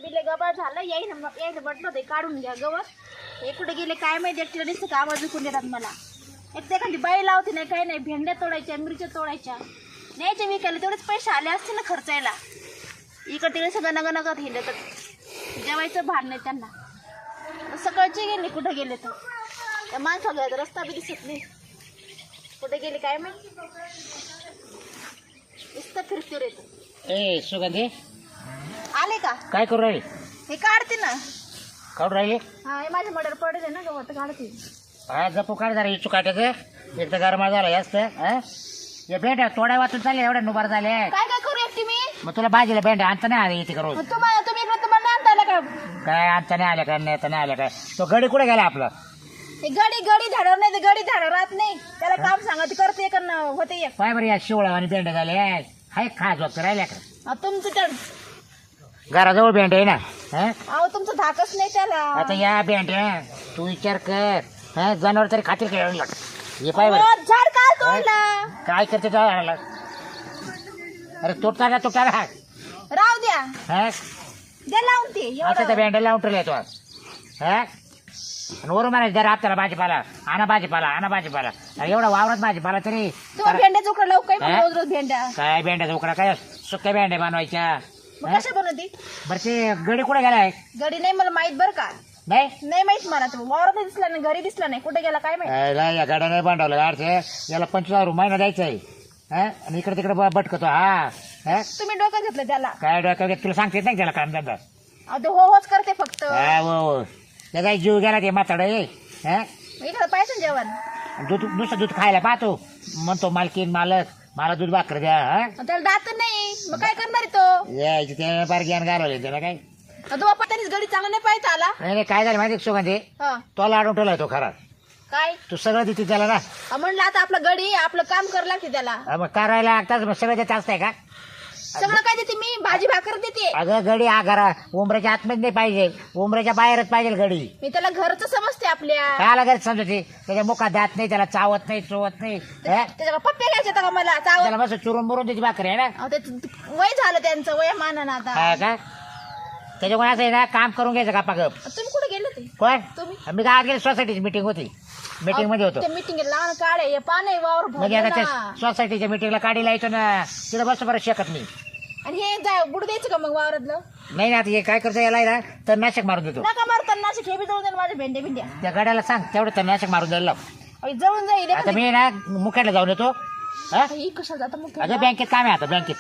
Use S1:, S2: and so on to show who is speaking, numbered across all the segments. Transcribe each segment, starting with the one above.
S1: बिले गबा झालं यायला म्हटलं होते काढून घ्या गवत. हे कुठे गेले काय माहिती. एकटीला नुसतं का आवाज विकून देतात मला. एक ते एखादी बाई लावते नाही काही नाही. भेंड्या तोडायच्या मिरच्या तोडायच्या न्यायच्या विकायला तेवढेच पैसे आले असते ना खर्चायला. इकडे तिकडे सगळं नग नगत हिंडे तर जेवायचं भार नाही त्यांना. सकाळचे गेले कुठे गेले तर त्या माणसाला रस्ता बी दिसत नाही. कुठे गेले काय माहिती. नुसतं फिरते रे.
S2: ए सुगंधी
S1: आले का
S2: काय करू राहिले?
S1: हे काढते ना.
S2: काढून राहिले?
S1: हा हे माझ्या मडर पडेल ना गवत काढते.
S2: हा जपू काढ जरा इचू काटायचं. एक तर गरमा झाला जास्त. हे भेंड्या तोड्या वाचून चालले एवढ्या नुबार झाले.
S1: काय काय करू एकटी मी.
S2: मग तुला भाजीला भेंड्या आणता नाही आले इथे करून.
S1: तुम्ही इकडे तुम्हाला आणता आला का.
S2: काय आणता नाही आल्या काय नाही तर नाही आल्या काय. तो गडी कुठे गेला आपला?
S1: हे गडी झाडावर नाही. गडी झाडावर राहत नाही. त्याला काम सांगत करते का होते एक.
S2: पाय बरं या शिवळा आणि भेंड्या झाले. हाय खास वाटतं राहिल्या का
S1: तुमचं तर
S2: घराजवळ भेंड्या आहे ना.
S1: अहो तुमचं धाकच नाही त्याला.
S2: आता या भेंड्या तू विचार कर. जनावर तरी खातील काय हे पाय बरं.
S1: अहो, झाड काल तोडला.
S2: काय करते झाडाला? अरे तुटता ना तुटता ना.
S1: राहू द्या.
S2: हा
S1: द्या लावून ते
S2: आता
S1: एवढं.
S2: त्या भेंड्या लावून ठेवल्या तो. आणि वरून म्हणायचं जरा आपल्याला भाजीपाला आणा भाजीपाला आणा भाजीपाला. अरे एवढा वावरात भाजीपाला तरी
S1: तुम्हाला भेंड्याच उकडं लावू काय
S2: हा?
S1: रोज रोज भेंड्या.
S2: काय भेंड्याचा उकडा काय सुक्या भेंड्या बनवायच्या.
S1: मग कशा बनवते.
S2: बरं ते गडी कुठे गेलाय?
S1: गडी नाही मला माहित बरं का.
S2: नाही
S1: नाही माहित मला. तो वावरात दिसला नाही घरी दिसला नाही. कुठे गेला काय माहित.
S2: या गाड्या नाही बांधवलं गाडचं. याला 25,000 महिना द्यायचा आहे. आणि इकडे तिकडे भटकतो. हा
S1: तुम्ही डोकं घेतलं त्याला.
S2: काय डोक्यात घेत तुला सांगते नाही त्याला काम धंदा.
S1: अहो ते हो होच करते फक्त.
S2: हो त्याचा जीव गेला ते म्हाताड.
S1: इकडे पाहिजे जेवण.
S2: दूध नुसतं दूध खायला पाहतो. म्हणतो मालकीन मालक मला दूध भाकर द्या.
S1: त्याला दात नाही. मग काय करणार आहे तो.
S2: यायची त्याने फार ज्ञान घालवले त्याला काय.
S1: तो बाप्पा त्यांनीच गडी चांगला नाही पाहिजे आला.
S2: नाही काय झालं माहिती सुगंधी.
S1: हा
S2: तो लाडून ठेवलाय तो खरा.
S1: काय
S2: तू सगळं देते त्याला ना.
S1: म्हणलं आता आपलं गडी आपलं काम करावं लागते त्याला.
S2: मग करायला लागताच मग सगळं देत असतंय का.
S1: सगळं काय देते मी. भाजी भाकर देते.
S2: अगं गडी हा घरा उमऱ्याच्या आतमध्ये नाही पाहिजे. उमऱ्याच्या बाहेरच पाहिजे गडी.
S1: मी त्याला घरच समजते आपल्या.
S2: काय लागत समजते. त्याच्या मुखात दात नाही. त्याला चावत नाही चोवत नाही.
S1: त्याच्या पप्पे घ्यायचे का मला चावत.
S2: त्याला मस्त चुरून बुरून त्याची भाकर आहे ना.
S1: अहो, ते वय झालं त्यांचं. वय मानानं आता.
S2: हा का त्याच्यामुळे असं आहे ना काम करून घ्यायचं का पागप.
S1: तुम्ही कुठे गेले होते.
S2: कोण
S1: तुम्ही
S2: मी गावात गेले. सोसायटीची मिटिंग होती. मिटिंग मध्ये होतो.
S1: मीटिंग लहान काढे हे पाणी वावर
S2: म्हणजे आता
S1: भरलं
S2: त्या
S1: ना.
S2: सोसायटीच्या मिटिंगला काढीला यायचो ना. तिथे बस बरं शकत नाही.
S1: आणि हे बुड द्यायचं का मग वावरातलं.
S2: नाही ना आता हे काय करतो याला ना तर नाशक मारून देतो.
S1: नका मारताना असे खेबी जळून जाईल माझ्या भेंड्या भिंड्या.
S2: त्या गाड्याला सांग तेवढं तर नाशक मारून द्यायला लाव.
S1: जळून जाईल.
S2: आता मी ना मुख्याला जाऊन येतो.
S1: ही कशाला जातं मग.
S2: अगं बँकेत काम आहे आता बँकेत.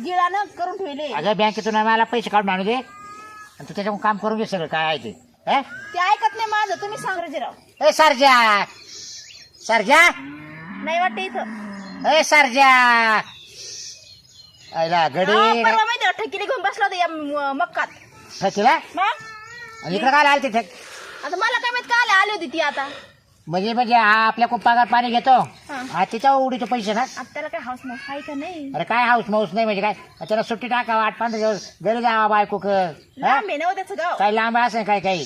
S1: गिळानं करून ठेवले.
S2: अगं बँकेतून मला पैसे काढून आणू दे. आणि तू त्याच्याकडून काम करून घे सगळं काय आहे ते.
S1: ते ऐकत नाही माझं. तुम्ही सांग राव.
S2: ए सरजा सरजा
S1: नाही वाटतं इथं.
S2: ए सरजा आयला गडी
S1: परवा माहिती ठेकीला घेऊन बसला होता या मक्कात.
S2: ठकीला.
S1: मग
S2: इकडे काय आलं ते ठक.
S1: आता मला काय माहित काय आली होती ती आता.
S2: म्हणजे हा आपल्या खूप पगार पाणी घेतो. हा त्याच्या उडीचे पैसे ना.
S1: आता त्याला काय हाऊस नाही आहे का नाही.
S2: अरे काय हाऊस माऊस नाही म्हणजे काय. त्याला सुट्टी टाकावं 8-15 दिवस घरी जावा बायको
S1: लांब आहे ना त्याचं गाव.
S2: काय लांब असं काय काही.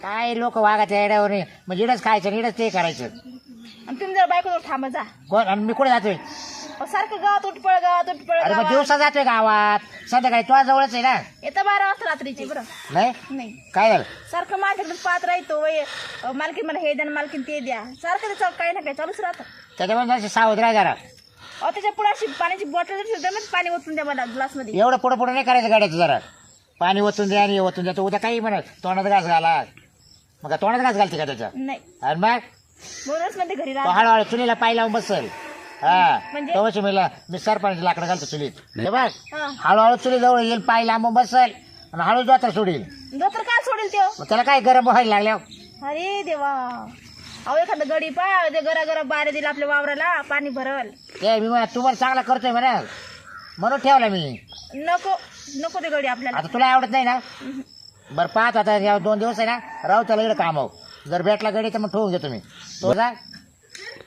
S2: काय लोक वागायचं येड्यावर म्हणजे इडच खायचं आणि इडच ते करायचं.
S1: आणि तुम्ही जर बायको थांबा जा.
S2: कोण आणि मी कुठे जातोय.
S1: सारखं गावात उठपळ गावात उठपळ
S2: अरे मग
S1: गावात.
S2: दिवसा जातोय गावात. संध्याकाळी तुझ्या जवळच आहे ना.
S1: येतं 12 वाजता रात्रीची. बरं
S2: नाही
S1: नाही
S2: काय झालं.
S1: सारखं माझ्याकडे पाहत राहतो. मालकीन मला हे द्या मालकीन ते द्या. सारखं त्याचं काही ना काही चालूच राहतं.
S2: त्याच्यामुळे जरा सावध राहा जरा.
S1: अहो त्याच्या पुढे अशी पाण्याची बॉटल ठेवते ना. पाणी ओतून द्या मला ग्लास मध्ये.
S2: एवढं पुढे पुढे नाही करायचं गाड्याचं जरा. पाणी ओतून द्या आणि ओतून द्या. तो उद्या काही म्हणत तोंडात घास घाला. मग का तोंडात घास घालते का त्याच्या.
S1: नाही
S2: आणि मग
S1: म्हणूनच मध्ये घरी
S2: तो
S1: राहतो.
S2: हळूहळू चुलीला पाय लावून बसल. हा
S1: म्हणजे?
S2: तेव्हाच मी सरपंच लाकडं घालतो चुलीत. हे बघ
S1: हा.
S2: हळूहळू चुली जवळ येईल पाय लांबून बसल आणि हळू जोतर सोडील.
S1: धोतर काय सोडेल त्यो.
S2: मग त्याला काय गरम व्हायला लागल्या.
S1: अरे देवा. अहो एखादं गडी पा ते गरा गरा बारे दिला आपल्या वावराला पाणी भरल.
S2: ते मी म्हणा तुम्हाला चांगला करतोय म्हणा म्हणून ठेवला मी.
S1: नको नको ते गडी आपल्याला.
S2: आता तुला आवडत नाही ना. बरं पाहत आता या 2 दिवस आहे ना राहू त्याला इकडे कामाव. जर भेटला गडी तर मग ठेवून घेतो मी. तो जा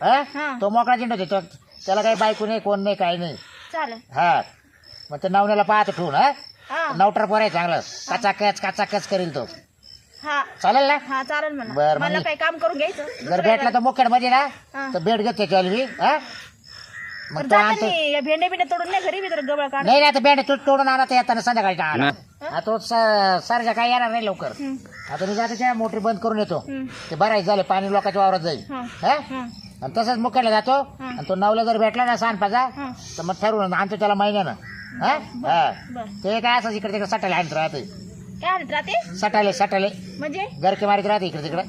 S1: हा.
S2: तो मोकळा चिंड होतो. त्याला काही बायको नाही कोण नाही काही नाही.
S1: चालेल.
S2: हा मग ते नवण्याला पाहतो ठेवून.
S1: हा
S2: नवटर पोर आहे चांगलं. काचाकच करील तो.
S1: हा
S2: चालेल ना.
S1: हा चालेल म्हणा.
S2: बरं,
S1: मला
S2: म्हणजे-
S1: काही काम करून घ्यायचं.
S2: जर भेटला तर मुख्याड मध्ये ना
S1: हा.
S2: तर भेट घेतो त्याच्यावर मी. मग तो
S1: जाता
S2: आणतो
S1: नाही, या भेंड्या बिंड्या तोडून नाही घरी तर गबळ काढ.
S2: नाही आता बँड तू तोडून आणा येताना संध्याकाळी आणा तो सरजा काय येणार नाही लवकर आता मी जातो त्या मोटरी बंद करून येतो ते भरायचं झाले पाणी लोकांच्या वावरात जाईल हा आणि तसंच मुक्याला जातो आणि तो नवला जर भेटला ना सांडपाचा तर मग ठरवून आणतो त्याला महिन्यानं हा हा ते काय असं इकडे तिकडे सटाले आणत राहते
S1: काय आणत राहते
S2: सटाले
S1: म्हणजे
S2: गरके मारीत राहते इकडे तिकडे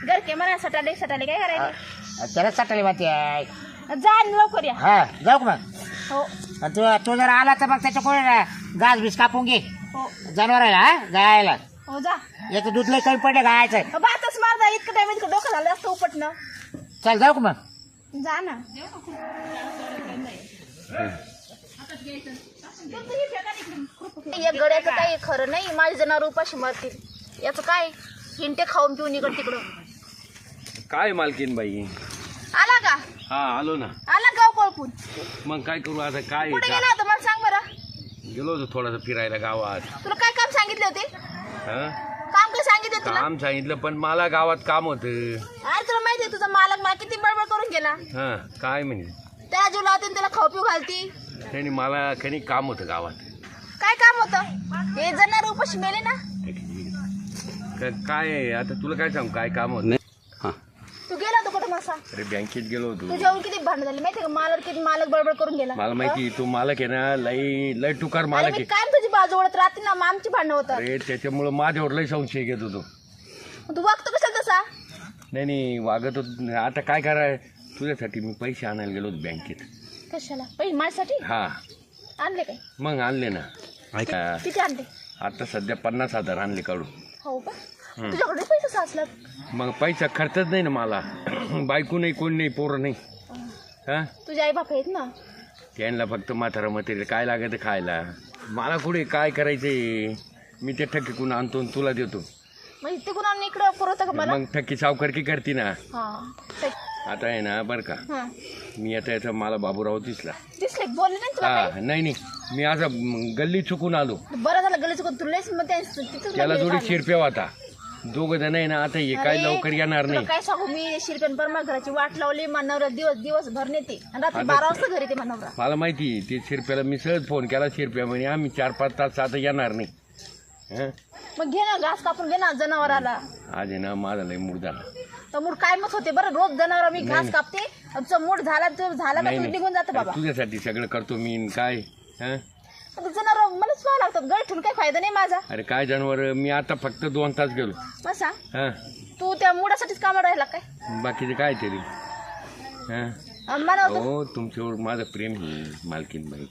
S1: घर के म्हणा सटाले सटाले काय करायचं.
S2: त्याला सटाले माहिती आहे
S1: जा आणि लवकर या.
S2: हा जाऊ का मग
S1: हो
S2: आणि तू जर आला तर मग त्याच्या कोणी घास बीस कापून घे
S1: हो
S2: जनावराला हा गायला
S1: हो जा.
S2: याचं दूध लय कमी पडले गायचं
S1: बातच मारता इतकं टाइम इतकं डोकं झालं असतं उपटणं.
S2: चल जाऊ का मग
S1: जा ना. या गड्याचं काही खरं नाही, माझे जनावर उपाशी मरतील. याचं काय हिंटे खाऊन पिऊन इकड तिकडं.
S3: काय मालकीन बाई
S1: आला का?
S3: हा आलो ना.
S1: आला गाव कोळपून.
S3: मग काय करू आता काय
S1: कुठे गेला होता मला सांग बरं.
S3: गेलो होतो थोडासा फिरायला गावात.
S1: तुला काय काम सांगितले होते?
S3: हा
S1: काम काय सांगितले तुला?
S3: काम सांगितलं पण मला गावात काम होतं.
S1: अरे तुला माहितीये तुझा मालक मला किती बडबड करून गेला.
S3: हा काय म्हणजे
S1: त्याला जीव लावते आणि त्याला खाऊ पिऊ घालती.
S3: त्यांनी मला काही काम होतं गावात.
S1: काय काम होतं? हे जनावर उपाशी मेले ना.
S3: काय आता तुला काय सांगू काय काम होतं.
S1: तू गेला होता कुठं मला सांग.
S3: अरे बँकेत गेलो होतो.
S1: तुझ्यावर किती भांडण झाली माहितीये का? मालक बडबड करून गेला.
S3: मला माहिती तू मालक आहे ना लई लई टुकार
S1: अरे
S3: मालक
S1: मी
S3: आहे.
S1: काय तुझी बाजू ओढत राहते ना, मग आमची भांडणं होतात.
S3: अरे त्याच्यामुळं माझ्यावर लई संशय घेत होतो.
S1: तू वागतो कसा तसा?
S3: नाही वागत होत. आता काय कराय तुझ्यासाठी मी पैसे आणायला गेलो होतो बँकेत.
S1: कशाला? पैसे माझ्यासाठी
S3: हा
S1: आणले काय?
S3: मग आणले ना.
S1: किती आणले?
S3: आता सध्या 50,000 आणले काढून.
S1: हो का? तुझ्याकडे पैसे साचलात.
S3: मग पैसा खर्चच नाही ना मला. बायको नाही कोण नाही पोरं नाही. हा
S1: तुझे आई बाप आहेत ना.
S3: त्यांना फक्त म्हातारा मटेरियल काय लागत खायला. मला कुठे काय करायचंय. मी ते ठक्कीकून आणतो आणि तुला देतो.
S1: मग इथे कुणाला इकडं पुरवतं का मला?
S3: मग ठक्की सावकारकी करते ना.
S1: हा
S3: आता आहे ना बरं का
S1: हा.
S3: मी आता मला बाबूराव दिसला.
S1: दिसले बोलले नाही तुला
S3: हा
S1: काही?
S3: नाही मी आज गल्ली चुकून आलो.
S1: बरं झालं गलीच तुला लयच मग तिथं
S3: त्याला थोडी शिरप्या होता. दोघ जण आहे ना आता हे काय लवकर येणार नाही.
S1: काय सांगू मी शिरपेन परमा घराची वाट लावली. मनवरा दिवस भर नेते आणि रात्री 12 वाजता घरी ते मनवरा.
S3: मला माहिती ते शिरप्याला मी सहज फोन केला. शिरप्या म्हणे आम्ही 4-5 तास आता येणार नाही. हं?
S1: मग घे ना घास कापून घे ना जनावराला.
S3: आज आहे ना माझा लय मूड झाला.
S1: तर मूड काय मत होते बरं. रोज जनावर मी घास कापते. तुझा मूड झाला का
S3: नाही
S1: तू निघून जातं बाबा.
S3: तुझ्यासाठी सगळं करतो मी काय. हं?
S1: जनावर मलाच पाहावं लागतात. गळ ठेवून काही फायदा नाही माझा.
S3: अरे काय जनावर मी आता फक्त 2 तास गेलो.
S1: मग सांग
S3: हा
S1: तू त्या मुडासाठीच कामाला राहिला काय?
S3: बाकीचे काय तरी. हं?
S1: आणि मला होतं
S3: हो तुमच्यावर माझं प्रेम ही मालकीन बाई.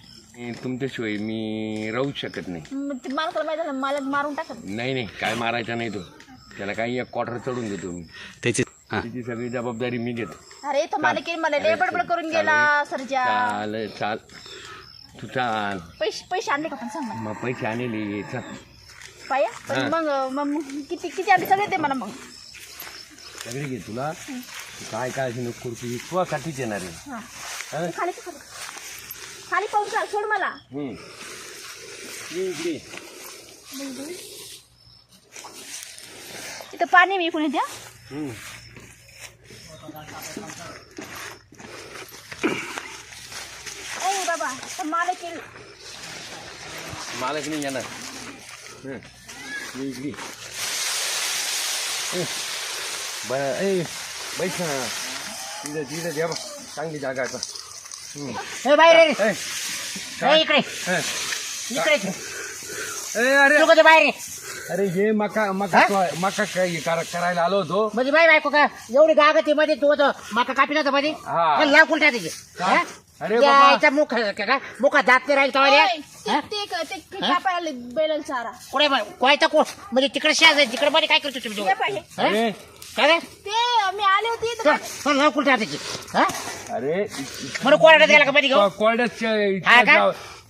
S3: तुमच्याशिवाय मी राहू शकत नाही.
S1: ते मालकाला माहिती झालं मालक मारून टाकत.
S3: नाही काय मारायचा नाही तो. त्याला काही 1 क्वार्टर चढून देतो मी. त्याची सगळी जबाबदारी मी घेतो.
S1: अरे तो मालक मला लय बडबड करून गेला सरजा.
S3: चाल तू चाल.
S1: पैसे आणले का पण सांग मला.
S3: मग पैसे आणले चल.
S1: पाया पण मग किती आणले सगळे ते मला. मग
S3: सगळे घे तुला. काय नको करू. तुझ्यासाठीच येणार आहे.
S1: हा. खाली पाहून चाल सोड मला. इथं पाणी मी कोणी द्या. ए बाबा मालक येईल.
S3: मालक नाही येणार. बरं ए बैठ ना. तिथं द्या बा चांगली जागा आहे.
S2: ए बाहेर रे.
S3: ए,
S2: ए, इकडे इकडे
S3: अरे
S2: तू कधी बाहेर रे.
S3: अरे हे मका काय करायला आलो होतो.
S2: म्हणजे बाई बायको का एवढी गागती मध्ये तू होतं मका कापी नव्हतं मध्ये
S3: हा.
S2: लाव कुलटा त्याची.
S3: अरे बाबा.
S2: मुखात जात नाही राहील तवा
S1: ते कापायला आले बैलाला चारा.
S2: कुठे कोयता म्हणजे तिकडे शेज तिकडे मध्ये काय करतो तुम्ही
S1: काय पाहिजे?
S3: अरे
S2: काय
S1: ते मी आले होते इथं.
S2: लाव कुलटा त्याची.
S3: अरे
S2: म्हणून कोरड्यात गेला का मध्ये घेऊ.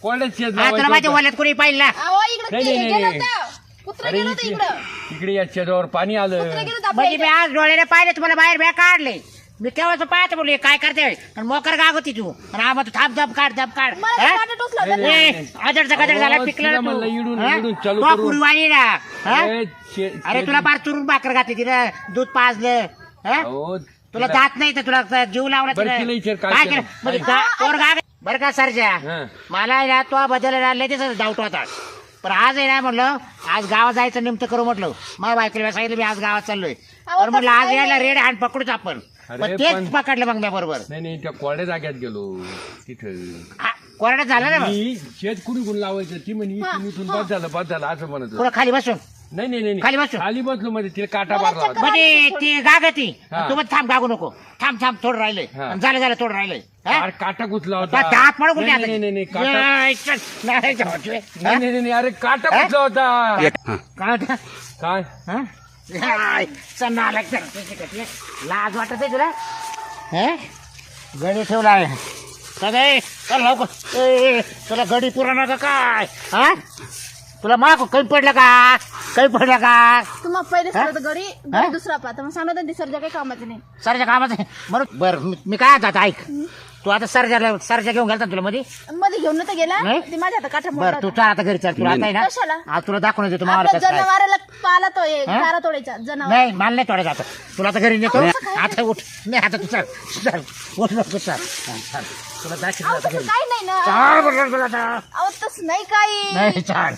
S2: तुला माहिती वल्यात कोणी पाहिलं ना.
S1: अहो, इकडं
S3: नाही,
S1: ते
S3: नाही,
S1: गेलं
S3: नाही.
S1: होतं. कुत्रं गेलं होतं इकडं.
S3: इकडे या शेजावर पाणी आलं.
S1: कुत्रं गेलं होतं आपल्या
S2: म्हणजे मी
S1: इथं.
S2: आज डोळ्याने पाहिले तुम्हाला बाहेर बॅग काढले. मी तेव्हाच पाहतो बोलले काय करते आणि मोकर गाग होती तू आणि आम्हा तू थाप धप काढ
S1: मला ते काटा टोचला होता.
S2: आदरचा गदर झाला
S3: अहो,
S2: पिकला
S3: तिला म्हणलं इडून चालू करू.
S2: पुरवाणी ना हा?
S3: ए,
S2: अरे तुला बार चुरून भाकर घातली तिला दूध पाजलं हा?
S3: अहो
S2: तुला दात नाही तर तुला जीव लावला
S3: बरं,
S2: तिला.
S3: तिला विचार काय
S2: काय
S3: केलं?
S2: केलं? म्हणजे पोरगा बरं का सरजा
S3: हा.
S2: मला आहे ना तो बदलला लगेच डाऊट होता पण आज आहे ना म्हटलं आज गावात जायचं निमित्त करू म्हटलं माझ्या बायकोला सांगितलं मी आज गावात चाललोय
S1: अहो,
S2: पण म्हटलं
S1: तसं
S2: आज
S1: काही
S2: यायला
S1: नाही.
S2: रेड हँड पकडूच आपण
S3: अरे
S2: मग तेच
S3: पण-
S2: पकडलं मग मी बरोबर
S3: नाही त्या कोरड्या जाग्यात गेलो तिथं
S2: कोरडा झाला ना मग
S3: मी शेत कुणी कुणी लावायचं ती म्हणे इथून बस झालं असं म्हणत
S2: पुढं खाली बसून
S3: नाही
S2: खाली बसून?
S3: खाली बसलो मध्ये तिला काटा
S1: मला
S3: मारला
S1: चक्कर
S3: होता.
S2: म्हणजे ती गागती
S3: हा.
S2: तू पण थांब गागू नको थांब थोडं राहिलंय
S3: हा.
S2: आणि झालं थोडं राहिलंय हा?
S3: अरे काटा घुसला होता
S2: दात पडू कुठे
S3: नाही, नाही, नाही, काटा
S2: नाही, चल. नाही, जाऊ दे. हा?
S3: नाही, अरे काटा
S2: हा?
S3: घुसला होता
S2: काय होतं?
S3: काय
S2: हा? हाय, चल ना, आला, चल. लाज वाटत आहे तुला हे गडी ठेवला आहे सगळे चल लवकर तुला गडी पुराणा का काय हा तुला माग काही पडलं का
S1: तुम्हाला पहिले
S2: हा?
S1: सांगत गडी
S2: हा?
S1: दुसरा पाहता मग सांगत ती सरजा काही कामाचं नाही
S2: सरच्या कामाचं बरोबर बरं मी काय आता ऐक तू आता सरच्या घेऊन गेलता ना तुला मध्ये
S1: मध्ये घेऊन तर गेला
S2: नाही?
S1: ते माझ्या आता काठा
S2: बरं तू चल आता घरी चल तुला आता आहे
S1: कशाला?
S2: ना आज तुला दाखवून देतो मावाला
S1: आपल्या
S2: कसं काय.
S1: जनावराला पाला तो
S2: हा?
S1: चारा तोडायचा जनावर
S2: नाही मला नाही तोडायचं आता तुला आता घरी नेतो
S1: कसं काय?
S2: आता उठ नाही आता तू चल उठ नको चल हा, चल तुला दाखवतो
S1: अहो,
S2: आता
S1: तसं
S2: घरी
S1: काही नाही ना
S2: चाल बरोबर तुला आता
S1: अहो तसं नाही काही
S2: नाही चाल